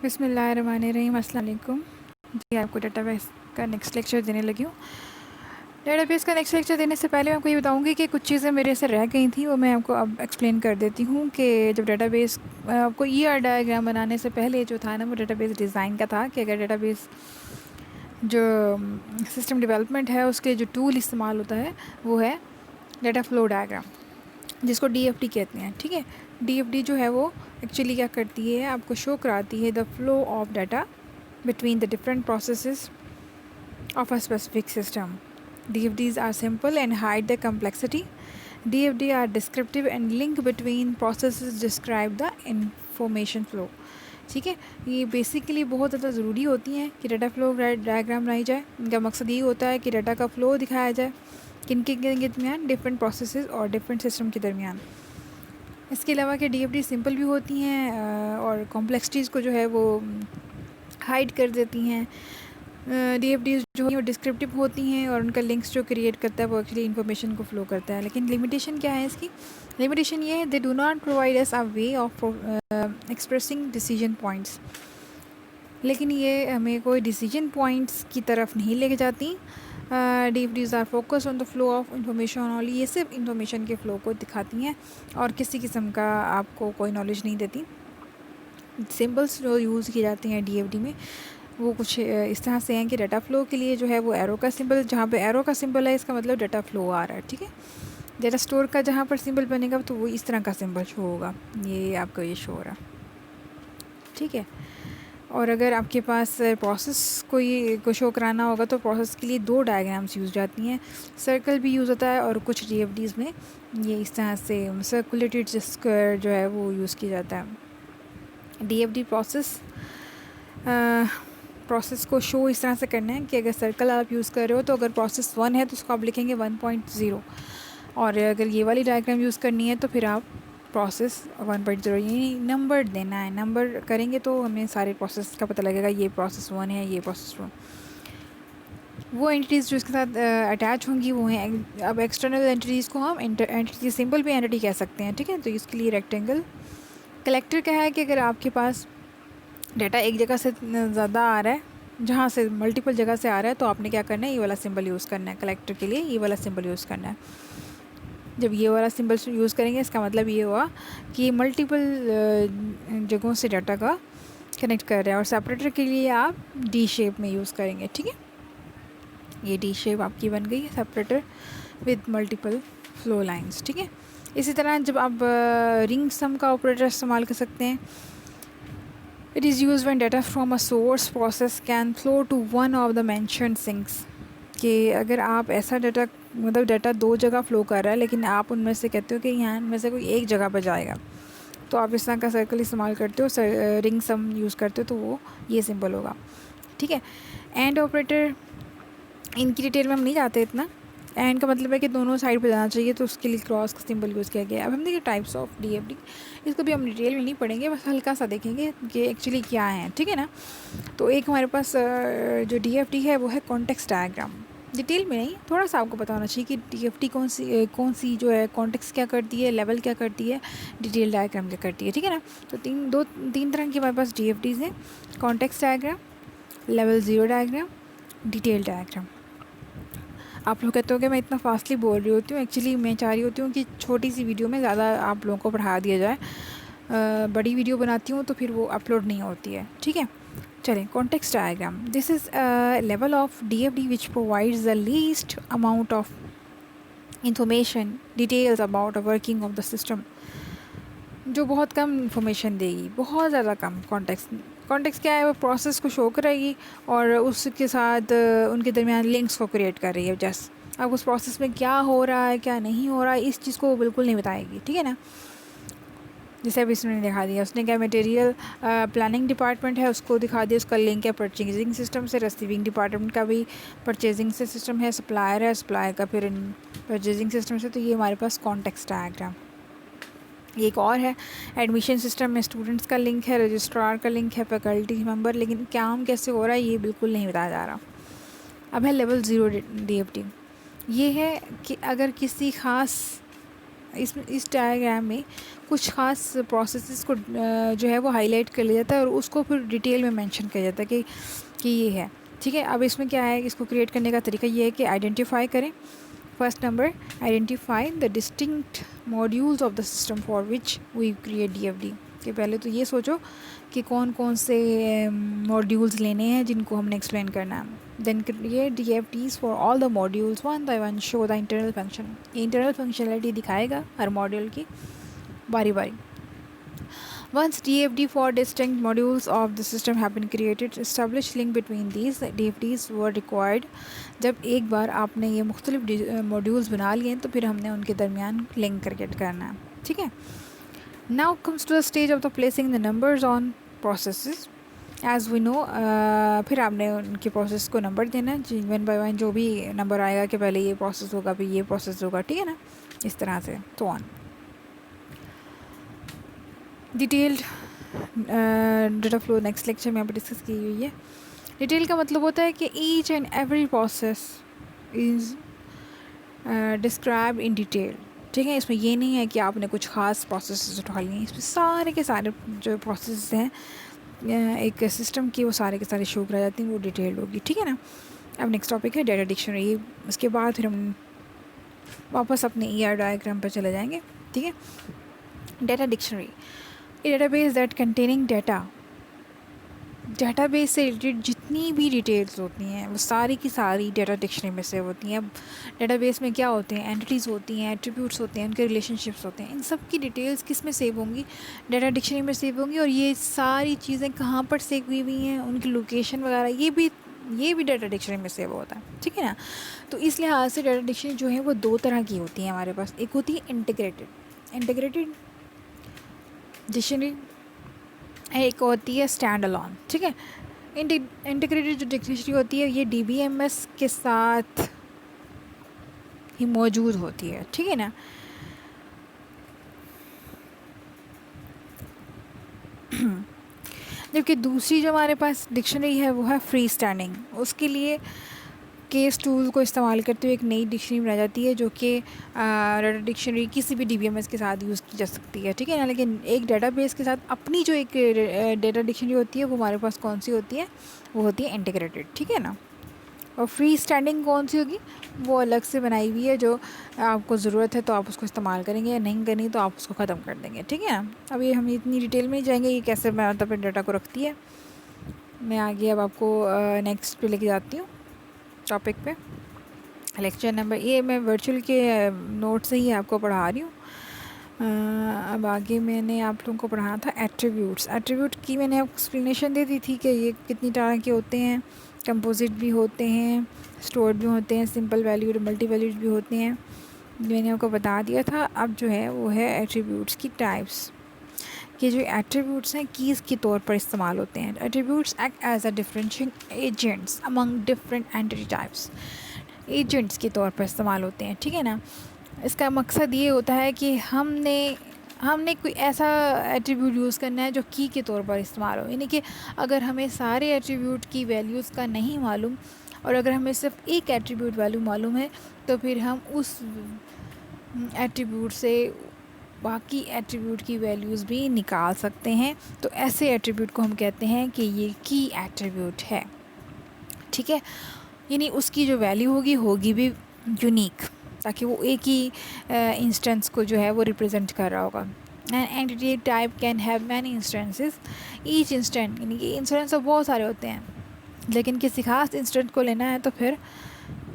بسم اللہ الرحمن الرحیم. السلام علیکم. جی آپ کو ڈیٹا بیس کا نیکسٹ لیکچر دینے لگی ہوں. ڈیٹا بیس کا نیکسٹ لیکچر دینے سے پہلے میں آپ کو یہ بتاؤں گی کہ کچھ چیزیں میرے سے رہ گئی تھیں، وہ میں آپ کو اب ایکسپلین کر دیتی ہوں. کہ جب ڈیٹا بیس آپ کو ڈائیگرام بنانے سے پہلے جو تھا نا، وہ ڈیٹا بیس ڈیزائن کا تھا کہ اگر ڈیٹا بیس جو سسٹم ڈیولپمنٹ ہے اس کے جو ٹول استعمال ہوتا ہے وہ ہے ڈیٹا فلو ڈائیگرام، جس کو ڈی ایف ڈی کہتے ہیں. ٹھیک ہے، ڈی ایف ڈی جو ہے وہ ایکچولی کیا کرتی ہے، آپ کو شو کراتی ہے the flow of data between the different processes of a specific system. D F Ds are simple and hide the complexity. D F D are descriptive and link between processes describe the information flow. ٹھیک ہے، یہ basically بہت زیادہ ضروری ہوتی ہیں کہ data flow diagram بنائی جائے. ان کا مقصد یہ ہوتا ہے کہ ڈیٹا کا فلو دکھایا جائے کن کے درمیان، ڈفرینٹ پروسیسز اور ڈفرینٹ سسٹم کے درمیان. اس کے علاوہ کہ ڈی ایف ڈی سمپل بھی ہوتی ہیں اور کمپلیکسٹیز کو جو ہے وہ ہائڈ کر دیتی ہیں. ڈی ایف ڈیز جو ہیں وہ ڈسکرپٹیو ہوتی ہیں اور ان کا لنکس جو کریٹ کرتا ہے وہ ایکچولی انفارمیشن کو فلو کرتا ہے. لیکن لمیٹیشن کیا ہے اس کی؟ لمیٹیشن یہ ہے they do not provide S A way of expressing decision points. لیکن یہ ہمیں کوئی ڈیسیجن پوائنٹس کی طرف نہیں لے کے جاتی. D F Ds are focus on the flow of information only. یہ صرف انفارمیشن کے فلو کو دکھاتی ہیں اور کسی قسم کا آپ کو کوئی نالج نہیں دیتی. سمبلس جو یوز کی جاتے ہیں ڈی ایف ڈی میں وہ کچھ اس طرح سے ہیں کہ ڈیٹا فلو کے لیے جو ہے وہ ایرو کا سمبل، جہاں پہ ایرو کا سمبل ہے اس کا مطلب ڈیٹا فلو آ رہا ہے. ٹھیک ہے، ڈیٹا اسٹور کا جہاں پر سمبل بنے گا تو وہ اس طرح کا سمبل شو ہوگا. یہ آپ کو یہ شو ہو رہا. ٹھیک ہے، اور اگر آپ کے پاس پروسیس کو شو کرانا ہوگا تو پروسیس کے لیے دو ڈائیگرامس یوز جاتی ہیں. سرکل بھی یوز ہوتا ہے اور کچھ ڈی ایف ڈیز میں یہ اس طرح سے سرکولیٹڈ اسکوائر جو ہے وہ یوز کیا جاتا ہے. ڈی ایف ڈی پروسیس کو شو اس طرح سے کرنا ہے کہ اگر سرکل آپ یوز کر رہے ہو تو اگر پروسیس 1 ہے تو اس کو آپ لکھیں گے 1.0، اور اگر یہ والی ڈائیگرام یوز کرنی ہے تو پھر آپ پروسیس 1.0 یعنی نمبر دینا ہے. نمبر کریں گے تو ہمیں سارے پروسیس کا پتہ لگے گا یہ پروسیس 1 ہے، یہ پروسیس 2. وہ اینٹیز جو اس کے ساتھ اٹیچ ہوں گی وہ ہیں اب ایکسٹرنل اینٹیز کو ہم اینٹی سمبل بھی اینٹی کہہ سکتے ہیں. ٹھیک ہے، تو اس کے لیے ریکٹینگل کلیکٹر کیا ہے کہ اگر آپ کے پاس ڈیٹا ایک جگہ سے زیادہ آ رہا ہے، جہاں سے ملٹیپل جگہ سے آ رہا ہے، تو آپ نے کیا کرنا ہے، یہ والا سمبل یوز کرنا ہے. کلیکٹر کے لیے یہ والا سمبل یوز کرنا ہے. جب یہ والا سمبل یوز کریں گے اس کا مطلب یہ ہوا کہ یہ ملٹیپل جگہوں سے ڈیٹا کا کنیکٹ کر رہا ہے. اور سیپریٹر کے لیے آپ ڈی شیپ میں یوز کریں گے. ٹھیک ہے، یہ ڈی شیپ آپ کی بن گئی ہے، separator with multiple flu lines. ٹھیک ہے، اسی طرح جب آپ رنگ سم کا آپریٹر استعمال کر سکتے ہیں. It is used when data from a source process can flow to one of the mentioned sinks. کہ اگر آپ ایسا ڈیٹا مطلب ڈیٹا دو جگہ فلو کر رہا ہے لیکن آپ ان میں سے کہتے ہو کہ یہاں میں سے کوئی ایک جگہ پہ جائے گا، تو آپ اس طرح کا سرکل استعمال کرتے ہو، رنگ سم یوز کرتے ہو، تو وہ یہ سمبل ہوگا. ٹھیک ہے، اینڈ آپریٹر ان کی ڈیٹیل میں ہم نہیں جاتے اتنا. اینڈ کا مطلب ہے کہ دونوں سائڈ پہ جانا چاہیے، تو اس کے لیے کراس کا سمبل یوز کیا گیا ہے. اب ہم دیکھیں types of D F D, اس کو بھی ہم ڈیٹیل میں نہیں پڑھیں گے، بس ہلکا سا دیکھیں گے کہ ایکچولی کیا ہے. ٹھیک ہے نا، تو ایک ہمارے پاس جو ڈی ایف ڈی ہے وہ ہے کانٹیکسٹ ڈائیگرام. ڈیٹیل میں نہیں، تھوڑا سا آپ کو پتہ ہونا چاہیے کہ ڈی ایف ڈی کون سی جو ہے کانٹیکسٹ کیا کرتی ہے، لیول کیا کرتی ہے، ڈیٹیل ڈائیگرام کیا کرتی ہے. ٹھیک ہے نا، تو تین طرح کی ہمارے پاس ڈی ایف ڈیز ہیں: context diagram, level 0 diagram, detail diagram. آپ لوگ کہتے ہو کہ میں اتنا فاسٹلی بول رہی ہوتی ہوں، ایکچولی میں چاہ رہی ہوتی ہوں کہ چھوٹی سی ویڈیو میں زیادہ آپ لوگوں کو پڑھا دیا جائے. بڑی ویڈیو بناتی ہوں تو پھر وہ اپلوڈ نہیں ہوتی ہے. ٹھیک ہے، چلیں. Context diagram, this is level of D F D which provides the least amount of information details about a working of the system. جو بہت کم انفارمیشن دے گی، بہت زیادہ کم. کانٹیکسٹ کیا ہے؟ وہ پروسیس کو شو کرے گی اور اس کے ساتھ ان کے درمیان لنکس کو کریٹ کر رہی ہے. جیسے اب اس پروسیس میں کیا ہو رہا ہے کیا نہیں ہو رہا ہے اس چیز کو وہ بالکل نہیں بتائے گی. ٹھیک ہے نا، جیسے ابھی اس نے دکھا دیا، اس نے کیا میٹیریل پلاننگ ڈپارٹمنٹ ہے اس کو دکھا دیا، اس کا لنک ہے پرچیزنگ سسٹم سے. ریسیونگ ڈپارٹمنٹ کا بھی پرچیزنگ سے سسٹم ہے. سپلائر ہے، سپلائر کا پھر پرچیزنگ سسٹم سے. تو یہ ہمارے پاس کانٹیکسٹ ڈائیگرام. ایک اور ہے ایڈمیشن سسٹم میں اسٹوڈنٹس کا لنک ہے، رجسٹرار کا لنک ہے، فیکلٹی ممبر، لیکن کام کیسے ہو رہا ہے یہ بالکل نہیں بتایا جا رہا. اب ہے لیول 0 ڈی ایف ڈی. یہ ہے کہ اگر کسی خاص اس ڈائیگرام میں کچھ خاص پروسیسز کو جو ہے وہ ہائی لائٹ کر لیا جاتا ہے اور اس کو پھر ڈیٹیل میں مینشن کیا جاتا ہے کہ یہ ہے. ٹھیک ہے, اب اس میں کیا ہے, اس کو کریٹ کرنے کا طریقہ یہ ہے کہ آئیڈینٹیفائی کریں. First number, identify the distinct modules of the system for which we create D F D. کہ پہلے تو یہ سوچو کہ کون کون سے ماڈیولز لینے ہیں جن کو ہم نے ایکسپلین کرنا ہے. Then create D F Ds for all the modules one by one. Show the internal function. یہ انٹرنل فنکشنلٹی دکھائے گا ہر ماڈیول کی باری باری. Once DFD for distinct modules of the system have been created, establish link between these. DFDs were required. جب ایک بار آپ نے یہ مختلف modules بنا لیے تو پھر ہم نے ان کے درمیان لنک کریٹ کرنا ہے. ٹھیک ہے. Now comes to the stage of the placing the numbers on processes. As we know, پھر آپ نے ان کے پروسیس کو نمبر دینا ہے. ون بائی ون جو بھی نمبر آئے گا کہ پہلے یہ پروسیس ہوگا پھر یہ پروسیس ہوگا. ٹھیک ہے نا, اس طرح سے تو آن. Detailed data flow next lecture میں آپ ڈسکس کی ہوئی ہے. ڈیٹیل کا مطلب ہوتا ہے کہ each and every process is describe in detail. ٹھیک ہے, اس میں یہ نہیں ہے کہ آپ نے کچھ خاص پروسیسز اٹھا لیے ہیں. اس میں سارے کے سارے جو پروسیسز ہیں ایک سسٹم کی وہ سارے کے سارے شو کرا جاتے ہیں, وہ ڈیٹیلڈ ہوگی. ٹھیک ہے نا. اب نیکسٹ ٹاپک ہے ڈیٹا ڈکشنری. اس کے بعد پھر ہم واپس اپنے ای آر ڈائیگرام پہ چلے جائیں گے. ٹھیک ہے. Data dictionary, a data base that containing data. Data base سے ریلیٹڈ جتنی بھی ڈیٹیلز ہوتی ہیں وہ ساری کی ساری ڈیٹا ڈکشنری میں سے ہوتی ہیں. اب ڈیٹا بیس میں کیا ہوتے ہیں, اینٹیز ہوتی ہیں, ایٹریبیوٹس ہوتے ہیں, ان کے ریلیشن شپس ہوتے ہیں. ان سب کی ڈیٹیلز کس میں سیو ہوں گی, ڈیٹا ڈکشنری میں سیو ہوں گی. اور یہ ساری چیزیں کہاں پر سیو ہوئی ہوئی ہیں, ان کی لوکیشن وغیرہ یہ بھی ڈیٹا ڈکشنری میں سیو ہوتا ہے. ٹھیک ہے نا. تو اس لحاظ سے ڈیٹا ڈکشنری جو ہے وہ دو طرح کی ہوتی ہیں ہمارے پاس. ایک ہوتی ہے انٹیگریٹڈ ڈکشنری, ایک ہوتی ہے اسٹینڈ الون. ٹھیک ہے. انٹیگریٹڈ جو ڈکشنری ہوتی ہے یہ ڈی بی ایم ایس کے ساتھ ہی موجود ہوتی ہے. ٹھیک ہے نا. جبکہ دوسری جو ہمارے پاس ڈکشنری ہے وہ ہے فری اسٹینڈنگ. اس کے لیے کیس ٹول کو استعمال کرتے ہوئے ایک نئی ڈکشنری بنائی جاتی ہے جو کہ ڈیٹا ڈکشنری کسی بھی ڈی بی ایم ایس کے ساتھ یوز کی جا سکتی ہے. ٹھیک ہے نا. لیکن ایک ڈیٹا بیس کے ساتھ اپنی جو ایک ڈیٹا ڈکشنری ہوتی ہے وہ ہمارے پاس کون سی ہوتی ہے, وہ ہوتی ہے انٹیگریٹڈ. ٹھیک ہے نا. اور فری اسٹینڈنگ کون سی ہوگی, وہ الگ سے بنائی ہوئی ہے, جو آپ کو ضرورت ہے تو آپ اس کو استعمال کریں گے, یا نہیں کرنی تو آپ اس کو ختم کر دیں گے. ٹھیک ہے نا. ابھی ہم اتنی ڈیٹیل میں جائیں گے کہ کیسے مطلب ڈیٹا کو رکھتی ہے. میں آگے اب آپ کو نیکسٹ پہ لے کے جاتی ہوں ٹاپک پہ. لیکچر نمبر یہ میں ورچوئل کے نوٹ سے ہی آپ کو پڑھا رہی ہوں. اب آگے میں نے آپ لوگوں کو پڑھانا تھا ایٹریبیوٹس. ایٹریبیوٹ کی میں نے آپ کو ایکسپلینیشن دے دی تھی کہ یہ کتنی طرح کے ہوتے ہیں. کمپوزٹ بھی ہوتے ہیں, اسٹورڈ بھی ہوتے ہیں, سمپل ویلیوڈ, ملٹی ویلیوڈ بھی ہوتے ہیں. میں نے آپ کو بتا دیا تھا. اب جو ہے وہ ہے ایٹریبیوٹس کی ٹائپس. کہ جو ایٹریبیوٹس ہیں کیز کے طور پر استعمال ہوتے ہیں. Attributes act as a differentiating agents among different entity types. Agents کے طور پر استعمال ہوتے ہیں. ٹھیک ہے نا. اس کا مقصد یہ ہوتا ہے کہ ہم نے کوئی ایسا ایٹریبیوٹ یوز کرنا ہے جو کی کے طور پر استعمال ہو. یعنی کہ اگر ہمیں سارے ایٹریبیوٹ کی ویلیوز کا نہیں معلوم, اور اگر ہمیں صرف ایک ایٹریبیوٹ ویلیو معلوم ہے, تو پھر ہم اس ایٹریبیوٹ سے باقی ایٹریبیوٹ کی ویلیوز بھی نکال سکتے ہیں. تو ایسے ایٹریبیوٹ کو ہم کہتے ہیں کہ یہ کی ایٹریبیوٹ ہے. ٹھیک ہے. یعنی اس کی جو ویلیو ہوگی بھی یونیک, تاکہ وہ ایک ہی انسٹنس کو جو ہے وہ ریپرزینٹ کر رہا ہوگا. And entity type can have many instances. Each instant یعنی کہ انسٹنس تو بہت سارے ہوتے ہیں, لیکن کسی خاص انسٹنٹ کو لینا ہے تو پھر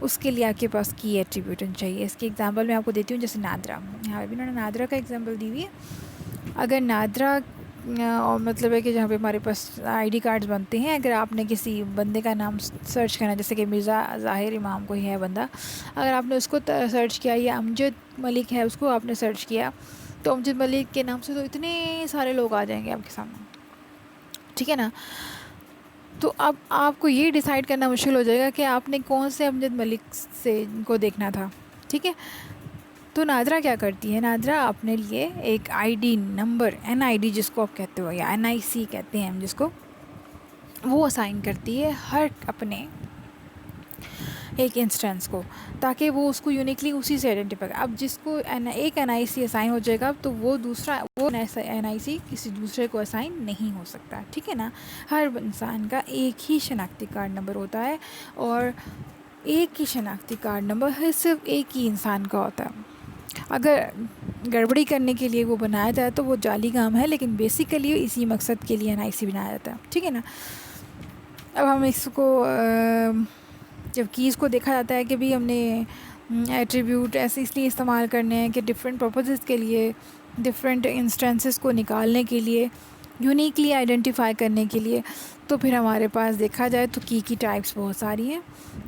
اس کے لیے آپ کے پاس کی ایٹریبیوٹ چاہیے. اس کی ایگزامپل میں آپ کو دیتی ہوں, جیسے نادرا. یہاں بھی انہوں نے نادرا کا ایگزامپل دی ہوئی ہے. اگر نادرا اور مطلب ہے کہ جہاں پہ ہمارے پاس آئی ڈی کارڈز بنتے ہیں, اگر آپ نے کسی بندے کا نام سرچ کرنا ہے, جیسے کہ مرزا ظاہر امام کوئی ہے بندہ, اگر آپ نے اس کو سرچ کیا, یا امجد ملک ہے اس کو آپ نے سرچ کیا, تو امجد ملک کے نام سے تو اتنے سارے لوگ آ جائیں گے آپ کے سامنے. ٹھیک ہے نا. تو اب آپ کو یہ ڈیسائیڈ کرنا مشکل ہو جائے گا کہ آپ نے کون سے امجد ملک سے کو دیکھنا تھا. ٹھیک ہے. تو نادرا کیا کرتی ہے, نادرا اپنے لیے ایک I D number, N I D جس کو آپ کہتے ہو, یا این آئی سی کہتے ہیں ہم جس کو, وہ اسائن کرتی ہے ہر اپنے ایک انسٹنس کو، تاکہ وہ اس کو یونیکلی اسی سے آئیڈینٹیفائی کرے. اب جس کو ایک این آئی سی اسائن ہو جائے گا تو وہ این آئی سی کسی دوسرے کو اسائن نہیں ہو سکتا. ٹھیک ہے نا. ہر انسان کا ایک ہی شناختی کارڈ نمبر ہوتا ہے، اور ایک ہی شناختی کارڈ نمبر صرف ایک ہی انسان کا ہوتا ہے. اگر گڑبڑی کرنے کے لیے وہ بنایا جائے تو وہ جعلی کام ہے، لیکن بیسیکلی اسی مقصد کے لیے این آئی سی بنایا جاتا ہے. ٹھیک ہے نا. اب ہم اس کو جب کیز کو دیکھا جاتا ہے کہ بھی ہم نے ایٹریبیوٹ ایسے اس لیے استعمال کرنے ہیں کہ ڈفرینٹ پرپزز کے لیے، ڈفرینٹ انسٹنسز کو نکالنے کے لیے، یونیکلی آئیڈینٹیفائی کرنے کے لیے، تو پھر ہمارے پاس دیکھا جائے تو کی ٹائپس بہت ساری ہیں.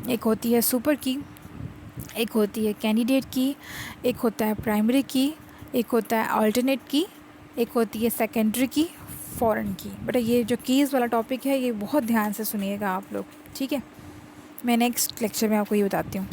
ایک ہوتی ہے سپر کی، ایک ہوتی ہے کینڈیڈیٹ کی، ایک ہوتا ہے پرائمری کی، ایک ہوتا ہے آلٹرنیٹ کی، ایک ہوتی ہے سیکنڈری کی، فورن کی. بیٹا یہ جو کیز والا ٹاپک ہے یہ بہت دھیان سے سنیے گا آپ لوگ. ٹھیک ہے. میں نیکسٹ لیکچر میں آپ کو یہ بتاتی ہوں.